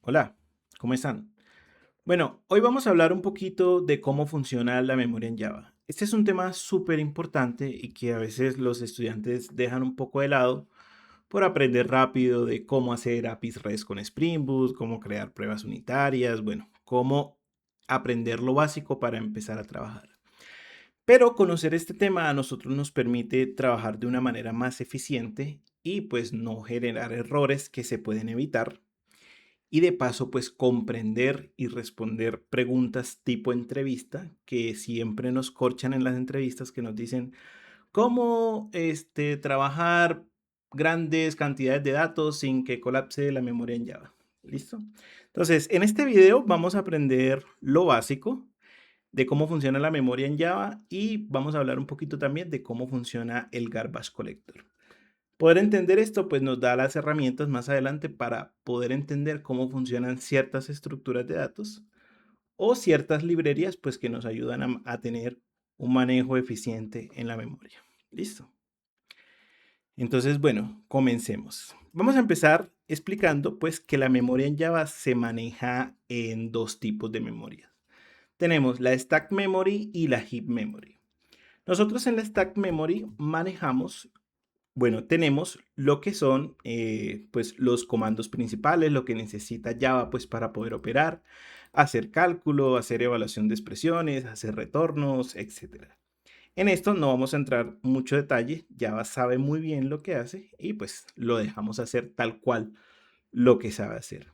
Hola, ¿cómo están? Bueno, hoy vamos a hablar un poquito de cómo funciona la memoria en Java. Este es un tema súper importante y que a veces los estudiantes dejan un poco de lado por aprender rápido de cómo hacer APIs REST con Spring Boot, cómo crear pruebas unitarias, bueno, cómo aprender lo básico para empezar a trabajar. Pero conocer este tema a nosotros nos permite trabajar de una manera más eficiente y pues no generar errores que se pueden evitar y de paso, pues comprender y responder preguntas tipo entrevista que siempre nos corchan en las entrevistas que nos dicen cómo trabajar grandes cantidades de datos sin que colapse la memoria en Java. ¿Listo? Entonces, en este video vamos a aprender lo básico de cómo funciona la memoria en Java y vamos a hablar un poquito también de cómo funciona el garbage collector. Poder entender esto, pues nos da las herramientas más adelante para poder entender cómo funcionan ciertas estructuras de datos o ciertas librerías, pues que nos ayudan a tener un manejo eficiente en la memoria. Listo. Entonces, bueno, comencemos. Vamos a empezar explicando, pues, que la memoria en Java se maneja en dos tipos de memoria. Tenemos la stack memory y la heap memory. Nosotros en la stack memory manejamos bueno, tenemos lo que son pues los comandos principales, lo que necesita Java pues para poder operar, hacer cálculo, hacer evaluación de expresiones, hacer retornos, etcétera. En esto no vamos a entrar mucho detalle, Java sabe muy bien lo que hace y pues lo dejamos hacer tal cual lo que sabe hacer.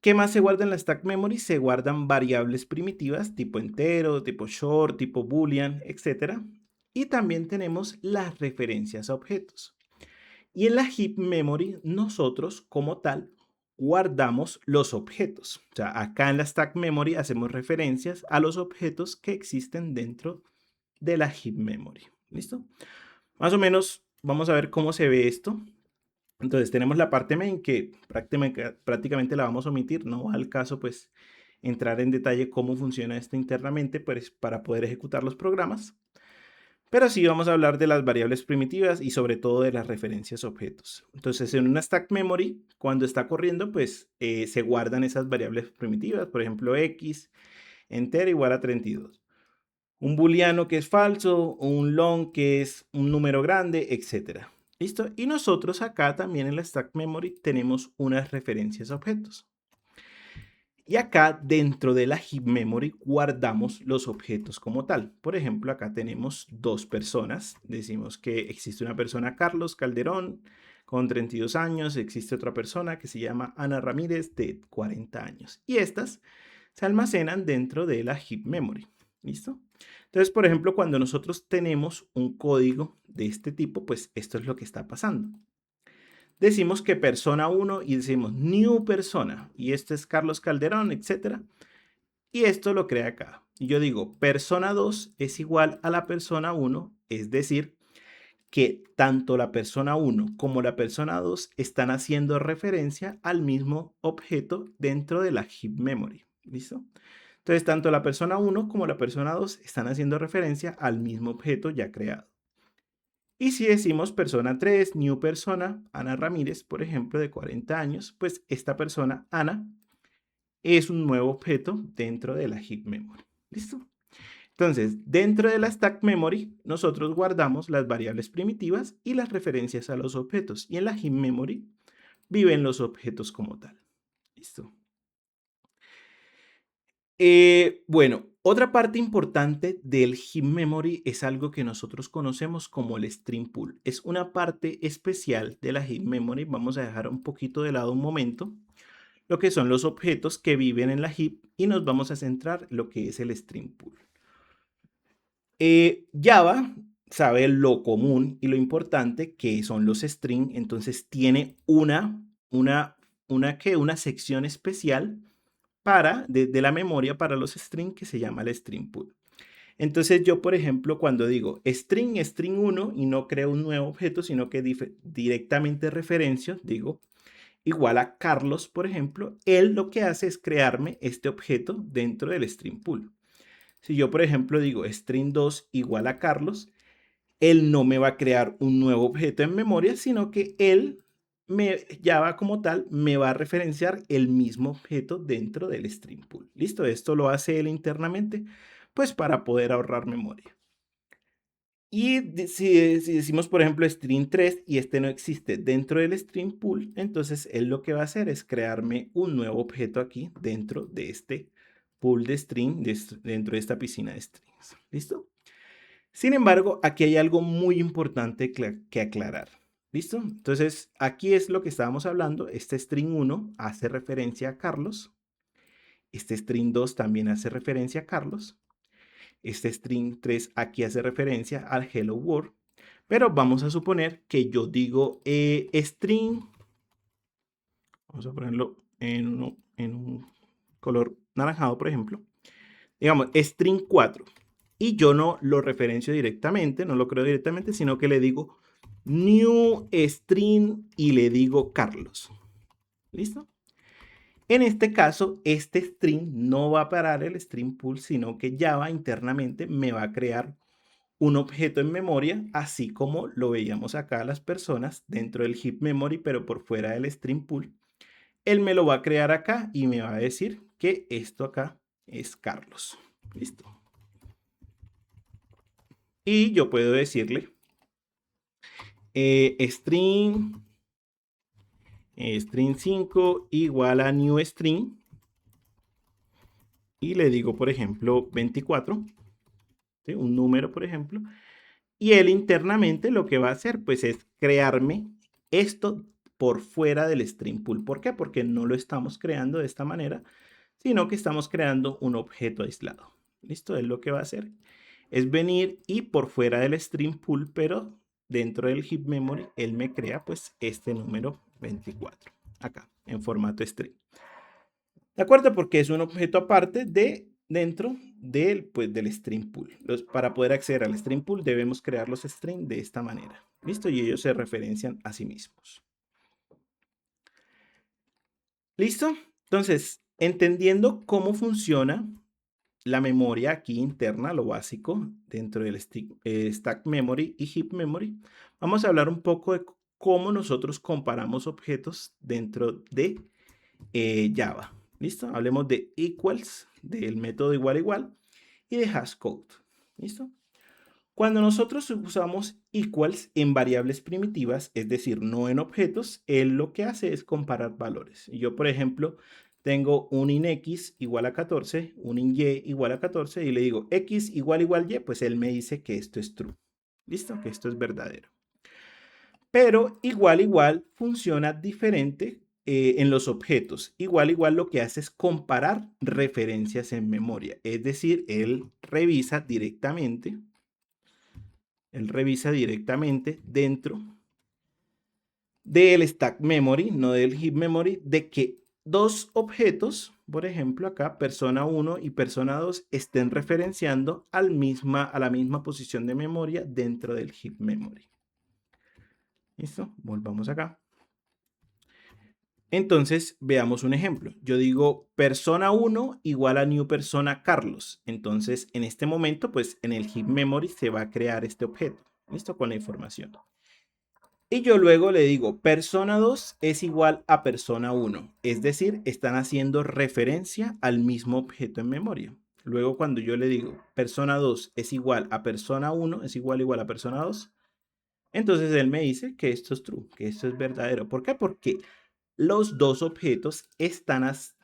¿Qué más se guarda en la stack memory? Se guardan variables primitivas tipo entero, tipo short, tipo boolean, etcétera. Y también tenemos las referencias a objetos. Y en la heap memory, nosotros como tal guardamos los objetos. O sea, acá en la stack memory hacemos referencias a los objetos que existen dentro de la heap memory. ¿Listo? Más o menos vamos a ver cómo se ve esto. Entonces tenemos la parte main que prácticamente la vamos a omitir. No va al caso pues entrar en detalle cómo funciona esto internamente pues, para poder ejecutar los programas. Pero sí vamos a hablar de las variables primitivas y sobre todo de las referencias a objetos. Entonces, en una stack memory, cuando está corriendo, pues se guardan esas variables primitivas, por ejemplo, x entero igual a 32. Un booleano que es falso, un long que es un número grande, etcétera. ¿Listo? Y nosotros acá también en la stack memory tenemos unas referencias a objetos. Y acá dentro de la heap memory guardamos los objetos como tal. Por ejemplo, acá tenemos dos personas. Decimos que existe una persona Carlos Calderón con 32 años. Existe otra persona que se llama Ana Ramírez de 40 años. Y estas se almacenan dentro de la heap memory. ¿Listo? Entonces, por ejemplo, cuando nosotros tenemos un código de este tipo, pues esto es lo que está pasando. Decimos que persona 1 y decimos new persona y este es Carlos Calderón, etcétera. Y esto lo crea acá. Y yo digo persona 2 es igual a la persona 1, es decir, que tanto la persona 1 como la persona 2 están haciendo referencia al mismo objeto dentro de la heap memory. ¿Listo? Entonces, tanto la persona 1 como la persona 2 están haciendo referencia al mismo objeto ya creado. Y si decimos persona 3, new persona, Ana Ramírez, por ejemplo, de 40 años, pues esta persona, Ana, es un nuevo objeto dentro de la heap memory. ¿Listo? Entonces, dentro de la stack memory, nosotros guardamos las variables primitivas y las referencias a los objetos. Y en la heap memory viven los objetos como tal. ¿Listo? Bueno, otra parte importante del heap memory es algo que nosotros conocemos como el string pool. Es una parte especial de la heap memory. Vamos a dejar un poquito de lado un momento lo que son los objetos que viven en la heap y nos vamos a centrar en lo que es el string pool. Java sabe lo común y lo importante que son los string, entonces tiene una sección especial de la memoria para los string que se llama el string pool. Entonces yo, por ejemplo, cuando digo string 1 y no creo un nuevo objeto, sino que directamente referencio, digo igual a Carlos, por ejemplo, él lo que hace es crearme este objeto dentro del string pool. Si yo, por ejemplo, digo string 2 igual a Carlos, él no me va a crear un nuevo objeto en memoria, sino que él Java como tal me va a referenciar el mismo objeto dentro del string pool. ¿Listo? Esto lo hace él internamente, pues para poder ahorrar memoria. Y si decimos, por ejemplo, string 3 y este no existe dentro del string pool, entonces él lo que va a hacer es crearme un nuevo objeto aquí dentro de este pool de string, dentro de esta piscina de strings. ¿Listo? Sin embargo, aquí hay algo muy importante que aclarar. ¿Listo? Entonces, aquí es lo que estábamos hablando. Este string 1 hace referencia a Carlos. Este string 2 también hace referencia a Carlos. Este string 3 aquí hace referencia al Hello World. Pero vamos a suponer que yo digo string, vamos a ponerlo en un color naranjado, por ejemplo. Digamos, string 4. Y yo no lo referencio directamente, no lo creo directamente, sino que le digo new string y le digo Carlos. ¿Listo? En este caso, este string no va a parar el string pool, sino que Java internamente me va a crear un objeto en memoria, así como lo veíamos acá las personas dentro del heap memory, pero por fuera del string pool. Él me lo va a crear acá y me va a decir que esto acá es Carlos. Listo. Y yo puedo decirle string, string 5 igual a new string. Y le digo, por ejemplo, 24. ¿Sí? Un número, por ejemplo. Y él internamente lo que va a hacer, pues, es crearme esto por fuera del string pool. ¿Por qué? Porque no lo estamos creando de esta manera, sino que estamos creando un objeto aislado. ¿Listo? Él lo que va a hacer es venir y por fuera del string pool, pero dentro del heap memory, él me crea pues este número 24, acá, en formato string. ¿De acuerdo? Porque es un objeto aparte de dentro del, pues, del string pool. Para poder acceder al string pool debemos crear los strings de esta manera. ¿Listo? Y ellos se referencian a sí mismos. ¿Listo? Entonces, entendiendo cómo funciona la memoria aquí interna, lo básico, dentro del stack memory y heap memory, vamos a hablar un poco de cómo nosotros comparamos objetos dentro de Java. ¿Listo? Hablemos de equals, del método igual igual, y de hashcode. ¿Listo? Cuando nosotros usamos equals en variables primitivas, es decir, no en objetos, él lo que hace es comparar valores. Y yo, por ejemplo, tengo un in x igual a 14, un in y igual a 14, y le digo x igual y, pues él me dice que esto es true. ¿Listo? Que esto es verdadero. Pero igual funciona diferente en los objetos. Igual lo que hace es comparar referencias en memoria. Es decir, él revisa directamente dentro del stack memory, no del heap memory, de que dos objetos, por ejemplo acá, persona 1 y persona 2, estén referenciando a la misma posición de memoria dentro del heap memory. ¿Listo? Volvamos acá. Entonces, veamos un ejemplo. Yo digo persona 1 igual a new persona Carlos. Entonces, en este momento, pues en el heap memory se va a crear este objeto. ¿Listo? Con la información. Y yo luego le digo persona 2 es igual a persona 1. Es decir, están haciendo referencia al mismo objeto en memoria. Luego, cuando yo le digo persona 2 es igual a persona 1, es igual a persona 2, entonces él me dice que esto es true, que esto es verdadero. ¿Por qué? Porque los dos objetos están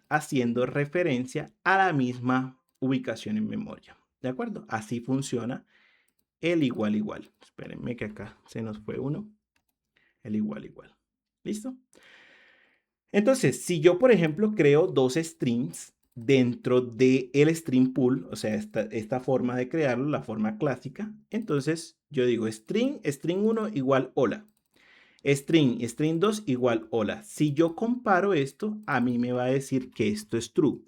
haciendo referencia a la misma ubicación en memoria. ¿De acuerdo? Así funciona el igual. Espérenme que acá se nos fue uno. El igual. ¿Listo? Entonces, si yo, por ejemplo, creo dos strings dentro del string pool, o sea, esta forma de crearlo, la forma clásica, entonces yo digo string 1 igual hola. String 2 igual hola. Si yo comparo esto, a mí me va a decir que esto es true.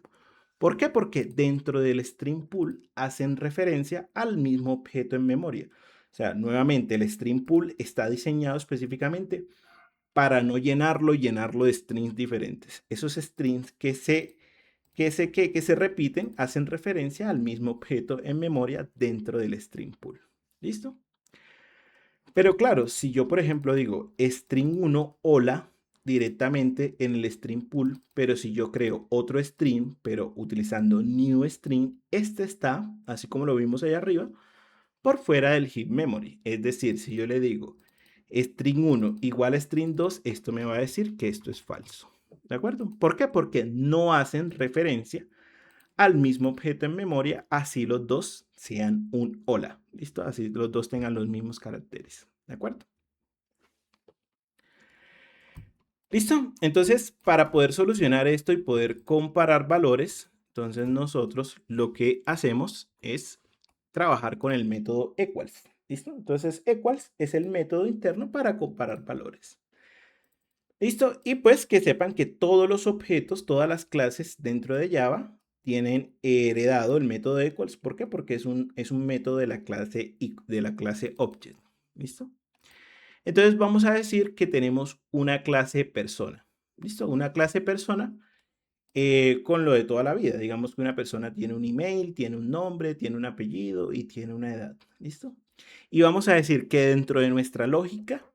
¿Por qué? Porque dentro del string pool hacen referencia al mismo objeto en memoria. O sea, nuevamente, el string pool está diseñado específicamente para no llenarlo y llenarlo de strings diferentes. Esos strings que se repiten hacen referencia al mismo objeto en memoria dentro del string pool. ¿Listo? Pero claro, si yo, por ejemplo, digo string 1 hola, directamente en el string pool, pero si yo creo otro string, pero utilizando new string, este está, así como lo vimos allá arriba, por fuera del heap memory. Es decir, si yo le digo string 1 igual a string 2, esto me va a decir que esto es falso. ¿De acuerdo? ¿Por qué? Porque no hacen referencia al mismo objeto en memoria, así los dos sean un hola. ¿Listo? Así los dos tengan los mismos caracteres. ¿De acuerdo? ¿Listo? Entonces, para poder solucionar esto y poder comparar valores, entonces nosotros lo que hacemos es trabajar con el método equals. ¿Listo? Entonces, equals es el método interno para comparar valores. ¿Listo? Y pues que sepan que todos los objetos, todas las clases dentro de Java tienen heredado el método equals. ¿Por qué? Porque es un método de la clase object. ¿Listo? Entonces vamos a decir que tenemos una clase persona. ¿Listo? Una clase persona con lo de toda la vida. Digamos que una persona tiene un email, tiene un nombre, tiene un apellido y tiene una edad. ¿Listo? Y vamos a decir que dentro de nuestra lógica,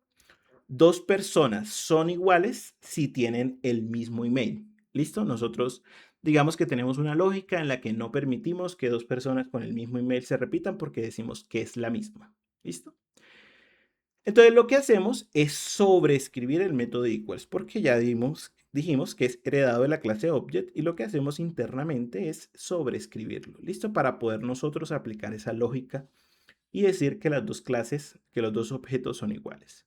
dos personas son iguales si tienen el mismo email. ¿Listo? Nosotros digamos que tenemos una lógica en la que no permitimos que dos personas con el mismo email se repitan porque decimos que es la misma. ¿Listo? Entonces lo que hacemos es sobreescribir el método equals porque ya dijimos que es heredado de la clase object y lo que hacemos internamente es sobreescribirlo. ¿Listo? Para poder nosotros aplicar esa lógica y decir que las dos clases, que los dos objetos son iguales.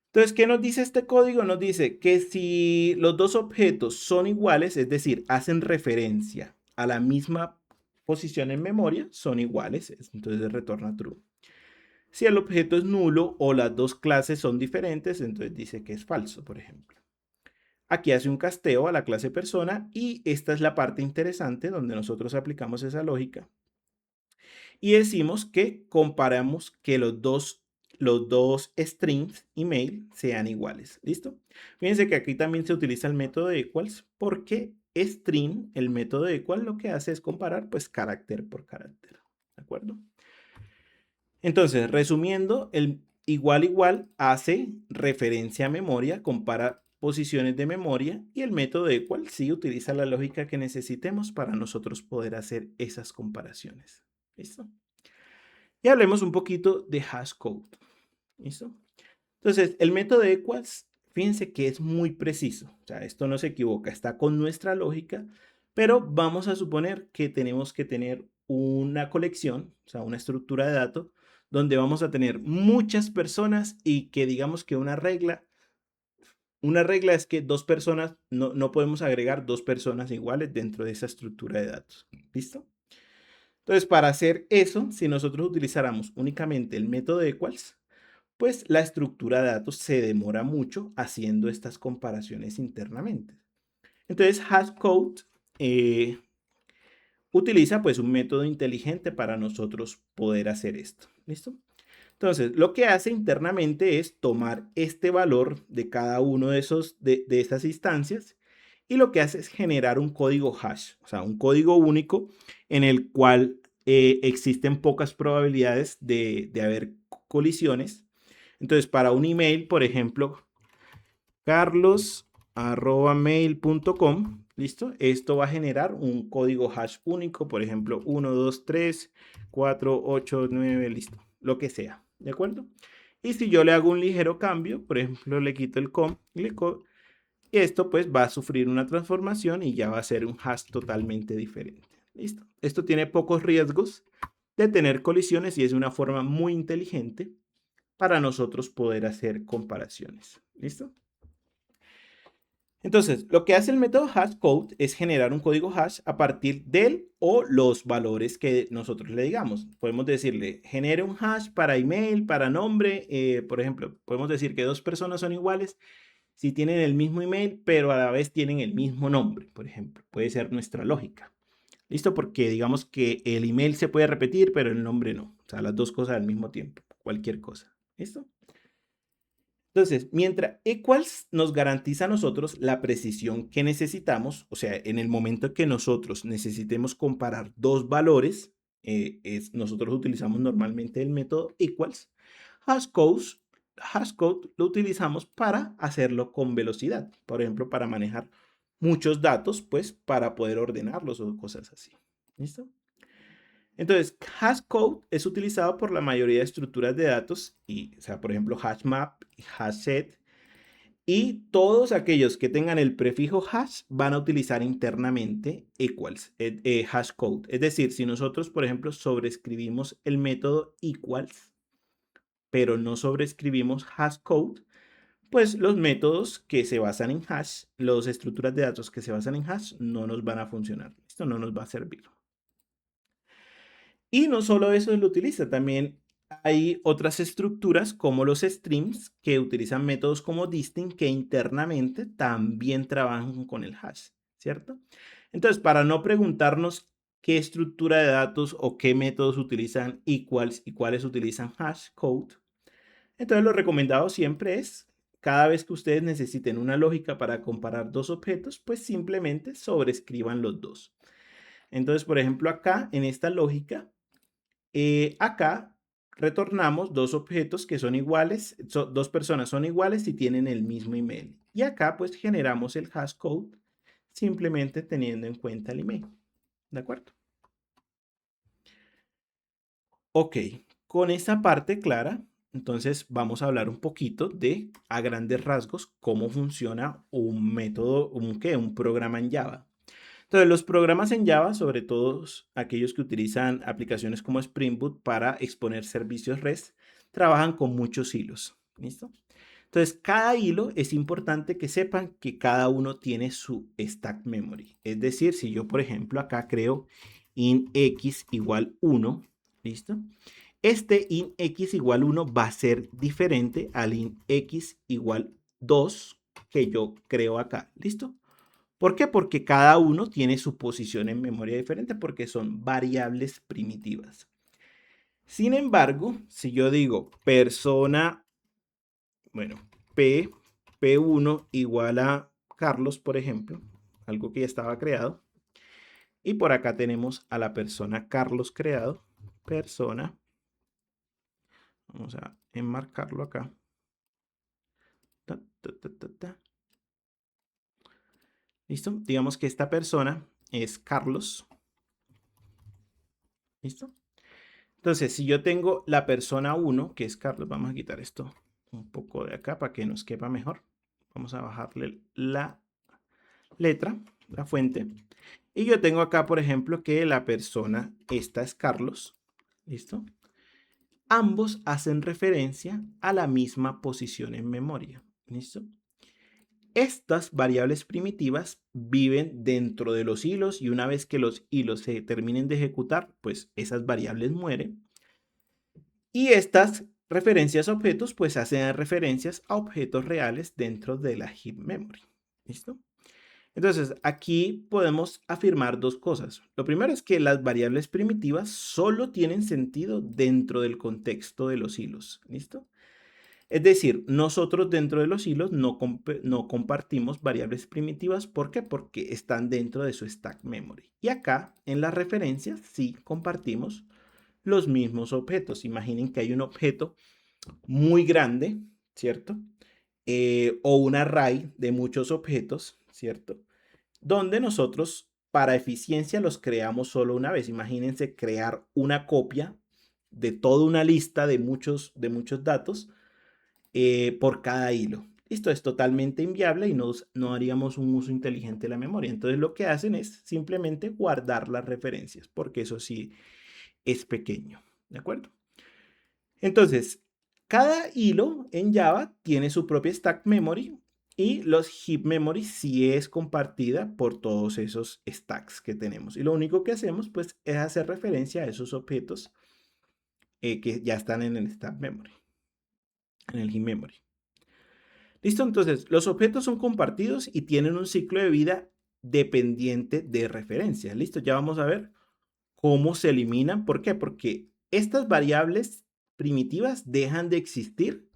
Entonces, ¿qué nos dice este código? Nos dice que si los dos objetos son iguales, es decir, hacen referencia a la misma posición en memoria, son iguales, entonces retorna true. Si el objeto es nulo o las dos clases son diferentes, entonces dice que es falso, por ejemplo. Aquí hace un casteo a la clase persona y esta es la parte interesante donde nosotros aplicamos esa lógica. Y decimos que comparamos que los dos strings email sean iguales. ¿Listo? Fíjense que aquí también se utiliza el método de equals porque string, el método de equal, lo que hace es comparar pues carácter por carácter. ¿De acuerdo? Entonces, resumiendo, el igual hace referencia a memoria, compara posiciones de memoria y el método de equal sí utiliza la lógica que necesitemos para nosotros poder hacer esas comparaciones. ¿Listo? Y hablemos un poquito de hashcode. ¿Listo? Entonces, el método de equals, fíjense que es muy preciso. O sea, esto no se equivoca, está con nuestra lógica, pero vamos a suponer que tenemos que tener una colección, o sea, una estructura de datos, donde vamos a tener muchas personas y que digamos que una regla es que dos personas, no podemos agregar dos personas iguales dentro de esa estructura de datos. ¿Listo? Entonces, para hacer eso, si nosotros utilizáramos únicamente el método de equals, pues la estructura de datos se demora mucho haciendo estas comparaciones internamente. Entonces, hashcode utiliza pues un método inteligente para nosotros poder hacer esto. ¿Listo? Entonces, lo que hace internamente es tomar este valor de cada uno de estas instancias y lo que hace es generar un código hash, o sea, un código único en el cual existen pocas probabilidades de haber colisiones. Entonces, para un email, por ejemplo, carlos@mail.com, ¿listo? Esto va a generar un código hash único, por ejemplo, 1, 2, 3, 4, 8, 9, listo, lo que sea, ¿de acuerdo? Y si yo le hago un ligero cambio, por ejemplo, le quito el com, y esto pues va a sufrir una transformación y ya va a ser un hash totalmente diferente, ¿listo? Esto tiene pocos riesgos de tener colisiones y es una forma muy inteligente para nosotros poder hacer comparaciones, ¿listo? Entonces, lo que hace el método hashcode es generar un código hash a partir del o los valores que nosotros le digamos. Podemos decirle, genere un hash para email, para nombre. Por ejemplo, podemos decir que dos personas son iguales si tienen el mismo email, pero a la vez tienen el mismo nombre, por ejemplo. Puede ser nuestra lógica. ¿Listo? Porque digamos que el email se puede repetir, pero el nombre no. O sea, las dos cosas al mismo tiempo. Cualquier cosa. ¿Listo? Entonces, mientras equals nos garantiza a nosotros la precisión que necesitamos, o sea, en el momento que nosotros necesitemos comparar dos valores, nosotros utilizamos normalmente el método equals. Hashcode hashcode lo utilizamos para hacerlo con velocidad. Por ejemplo, para manejar muchos datos, pues para poder ordenarlos o cosas así. ¿Listo? Entonces, hashcode es utilizado por la mayoría de estructuras de datos, y, o sea, por ejemplo, hashmap, hashset, y todos aquellos que tengan el prefijo hash van a utilizar internamente equals, hashcode. Es decir, si nosotros, por ejemplo, sobreescribimos el método equals, pero no sobreescribimos hashcode, pues los métodos que se basan en hash, las estructuras de datos que se basan en hash, no nos van a funcionar. Esto no nos va a servir. Y no solo eso lo utiliza, también hay otras estructuras como los streams que utilizan métodos como distinct que internamente también trabajan con el hash, ¿cierto? Entonces, para no preguntarnos qué estructura de datos o qué métodos utilizan equals y cuáles utilizan hash code, entonces lo recomendado siempre es, cada vez que ustedes necesiten una lógica para comparar dos objetos, pues simplemente sobrescriban los dos. Entonces, por ejemplo, acá en esta lógica, acá retornamos dos objetos que son iguales, dos personas son iguales y tienen el mismo email. Y acá pues generamos el hashcode simplemente teniendo en cuenta el email. ¿De acuerdo? Ok, con esta parte clara, entonces vamos a hablar un poquito de, a grandes rasgos, cómo funciona un método, un programa en Java. Entonces, los programas en Java, sobre todo aquellos que utilizan aplicaciones como Spring Boot para exponer servicios REST, trabajan con muchos hilos. ¿Listo? Entonces, cada hilo es importante que sepan que cada uno tiene su stack memory. Es decir, si yo, por ejemplo, acá creo int x igual 1, ¿listo? Este int x igual 1 va a ser diferente al int x igual 2 que yo creo acá. ¿Listo? ¿Por qué? Porque cada uno tiene su posición en memoria diferente porque son variables primitivas. Sin embargo, si yo digo persona, bueno, P1 igual a Carlos, por ejemplo, algo que ya estaba creado, y por acá tenemos a la persona Carlos creado, persona, vamos a enmarcarlo acá. Ta, ta, ta, ta, ta. ¿Listo? Digamos que esta persona es Carlos. ¿Listo? Entonces, si yo tengo la persona 1, que es Carlos, vamos a quitar esto un poco de acá para que nos quepa mejor. Vamos a bajarle la letra, la fuente. Y yo tengo acá, por ejemplo, que la persona, esta es Carlos. ¿Listo? Ambos hacen referencia a la misma posición en memoria. ¿Listo? Estas variables primitivas viven dentro de los hilos y una vez que los hilos se terminen de ejecutar, pues esas variables mueren. Y estas referencias a objetos, pues hacen referencias a objetos reales dentro de la heap memory. ¿Listo? Entonces, aquí podemos afirmar dos cosas. Lo primero es que las variables primitivas solo tienen sentido dentro del contexto de los hilos. ¿Listo? Es decir, nosotros dentro de los hilos no compartimos variables primitivas. ¿Por qué? Porque están dentro de su stack memory. Y acá, en las referencias, sí compartimos los mismos objetos. Imaginen que hay un objeto muy grande, ¿cierto? O un array de muchos objetos, ¿cierto? Donde nosotros, para eficiencia, los creamos solo una vez. Imagínense crear una copia de toda una lista de muchos datos por cada hilo. Esto es totalmente inviable y no haríamos un uso inteligente de la memoria. Entonces lo que hacen es simplemente guardar las referencias, porque eso sí es pequeño. ¿De acuerdo? Entonces, cada hilo en Java tiene su propia stack memory y los heap memory sí es compartida por todos esos stacks que tenemos. Y lo único que hacemos pues es hacer referencia a esos objetos que ya están en el stack memory, en el heap memory. Listo, entonces los objetos son compartidos y tienen un ciclo de vida dependiente de referencia. Listo, ya vamos a ver cómo se eliminan. ¿Por qué? Porque estas variables primitivas dejan de existir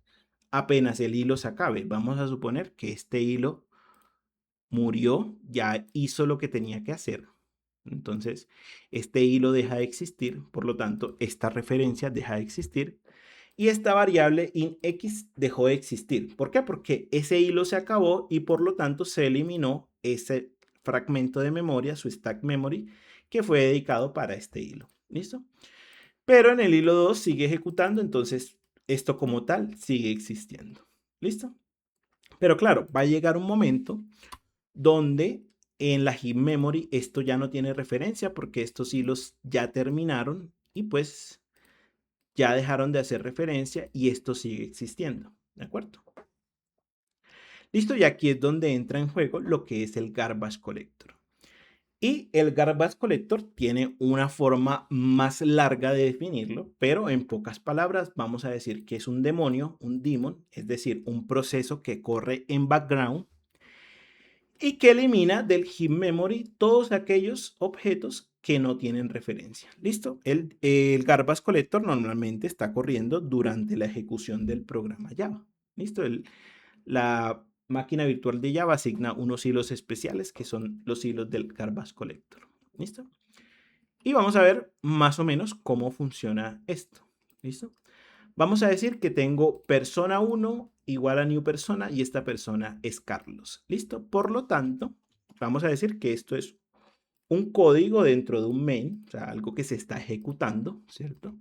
apenas el hilo se acabe. Vamos a suponer que este hilo murió, ya hizo lo que tenía que hacer. Entonces, este hilo deja de existir, por lo tanto, esta referencia deja de existir y esta variable inX dejó de existir. ¿Por qué? Porque ese hilo se acabó y por lo tanto se eliminó ese fragmento de memoria, su stack memory, que fue dedicado para este hilo. ¿Listo? Pero en el hilo 2 sigue ejecutando, entonces esto como tal sigue existiendo. ¿Listo? Pero claro, va a llegar un momento donde en la heap memory esto ya no tiene referencia porque estos hilos ya terminaron y pues ya dejaron de hacer referencia y esto sigue existiendo. ¿De acuerdo? Listo, y aquí es donde entra en juego lo que es el garbage collector. Y el garbage collector tiene una forma más larga de definirlo, pero en pocas palabras vamos a decir que es un demonio, un daemon, es decir, un proceso que corre en background y que elimina del heap memory todos aquellos objetos que no tienen referencia. ¿Listo? El garbage collector normalmente está corriendo durante la ejecución del programa Java. ¿Listo? La máquina virtual de Java asigna unos hilos especiales que son los hilos del garbage collector. ¿Listo? Y vamos a ver más o menos cómo funciona esto. ¿Listo? Vamos a decir que tengo persona 1 igual a new persona y esta persona es Carlos. ¿Listo? Por lo tanto, vamos a decir que esto es un código dentro de un main, o sea, algo que se está ejecutando, ¿cierto?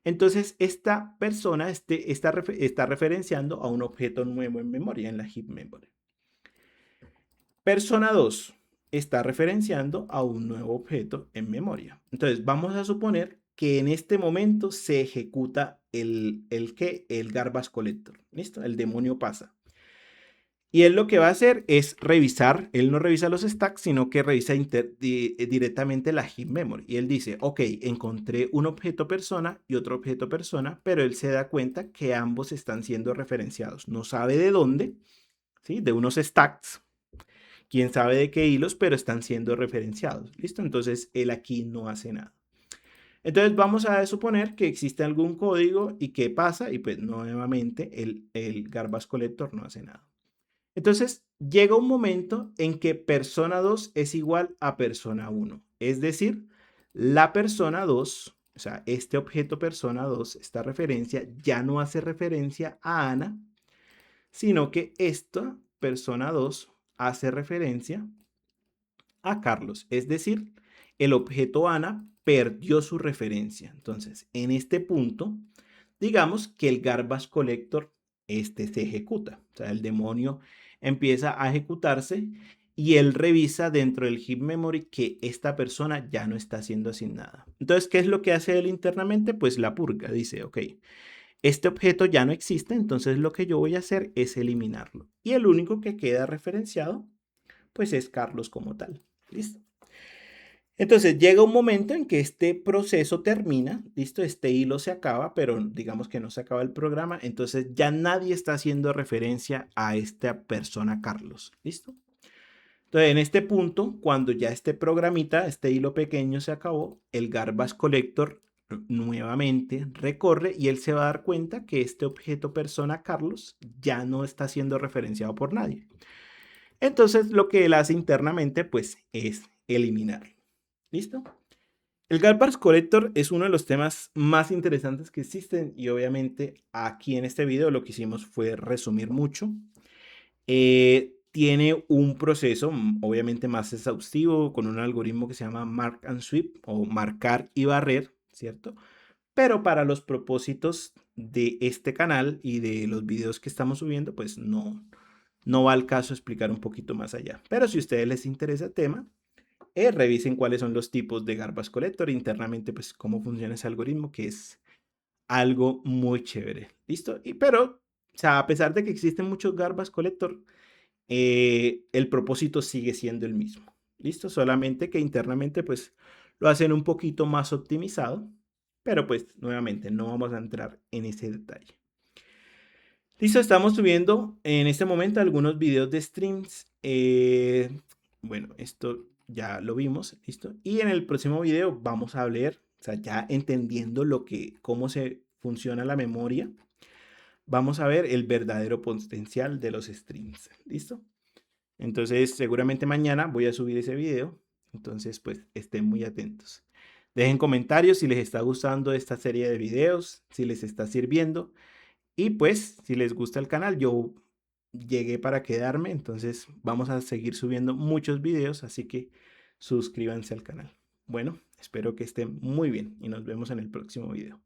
Entonces, esta persona está referenciando a un objeto nuevo en memoria, en la heap memory. Persona 2 está referenciando a un nuevo objeto en memoria. Entonces, vamos a suponer que en este momento se ejecuta el garbage collector. ¿Listo? El demonio pasa. Y él lo que va a hacer es revisar, él no revisa los stacks, sino que revisa directamente la heap memory. Y él dice, ok, encontré un objeto persona y otro objeto persona, pero él se da cuenta que ambos están siendo referenciados. No sabe de dónde, ¿sí? De unos stacks, quién sabe de qué hilos, pero están siendo referenciados. ¿Listo? Entonces él aquí no hace nada. Entonces vamos a suponer que existe algún código y qué pasa, y pues nuevamente el garbage collector no hace nada. Entonces llega un momento en que persona 2 es igual a persona 1. Es decir, la persona 2, o sea, este objeto persona 2, esta referencia ya no hace referencia a Ana, sino que esta persona 2 hace referencia a Carlos. Es decir, el objeto Ana perdió su referencia. Entonces, en este punto, digamos que el garbage collector se ejecuta. O sea, el demonio empieza a ejecutarse y él revisa dentro del heap memory que esta persona ya no está siendo asignada. Entonces, ¿qué es lo que hace él internamente? Pues la purga. Dice, ok, este objeto ya no existe, entonces lo que yo voy a hacer es eliminarlo. Y el único que queda referenciado, pues es Carlos como tal. ¿Listo? Entonces llega un momento en que este proceso termina, listo, este hilo se acaba, pero digamos que no se acaba el programa, entonces ya nadie está haciendo referencia a esta persona Carlos, ¿listo? Entonces en este punto, cuando ya este programita, este hilo pequeño se acabó, el garbage collector nuevamente recorre y él se va a dar cuenta que este objeto persona Carlos ya no está siendo referenciado por nadie. Entonces lo que él hace internamente pues es eliminarlo. ¿Listo? El garbage collector es uno de los temas más interesantes que existen y obviamente aquí en este video lo que hicimos fue resumir mucho. Tiene un proceso obviamente más exhaustivo con un algoritmo que se llama mark and sweep o marcar y barrer, ¿cierto? Pero para los propósitos de este canal y de los videos que estamos subiendo, pues no va al caso explicar un poquito más allá. Pero si a ustedes les interesa el tema, revisen cuáles son los tipos de garbage collector internamente, pues cómo funciona ese algoritmo, que es algo muy chévere. ¿Listo? Pero, o sea, a pesar de que existen muchos garbage collector, el propósito sigue siendo el mismo. ¿Listo? Solamente que internamente, pues, lo hacen un poquito más optimizado, pero pues, nuevamente, no vamos a entrar en ese detalle. Listo, estamos subiendo en este momento algunos videos de streams. Bueno, esto ya lo vimos, listo. Y en el próximo video vamos a ver, o sea, ya entendiendo cómo se funciona la memoria, vamos a ver el verdadero potencial de los streams, ¿listo? Entonces, seguramente mañana voy a subir ese video. Entonces, pues, estén muy atentos. Dejen comentarios si les está gustando esta serie de videos, si les está sirviendo y pues si les gusta el canal. Yo llegué para quedarme, entonces vamos a seguir subiendo muchos videos, así que suscríbanse al canal. Bueno, espero que estén muy bien y nos vemos en el próximo video.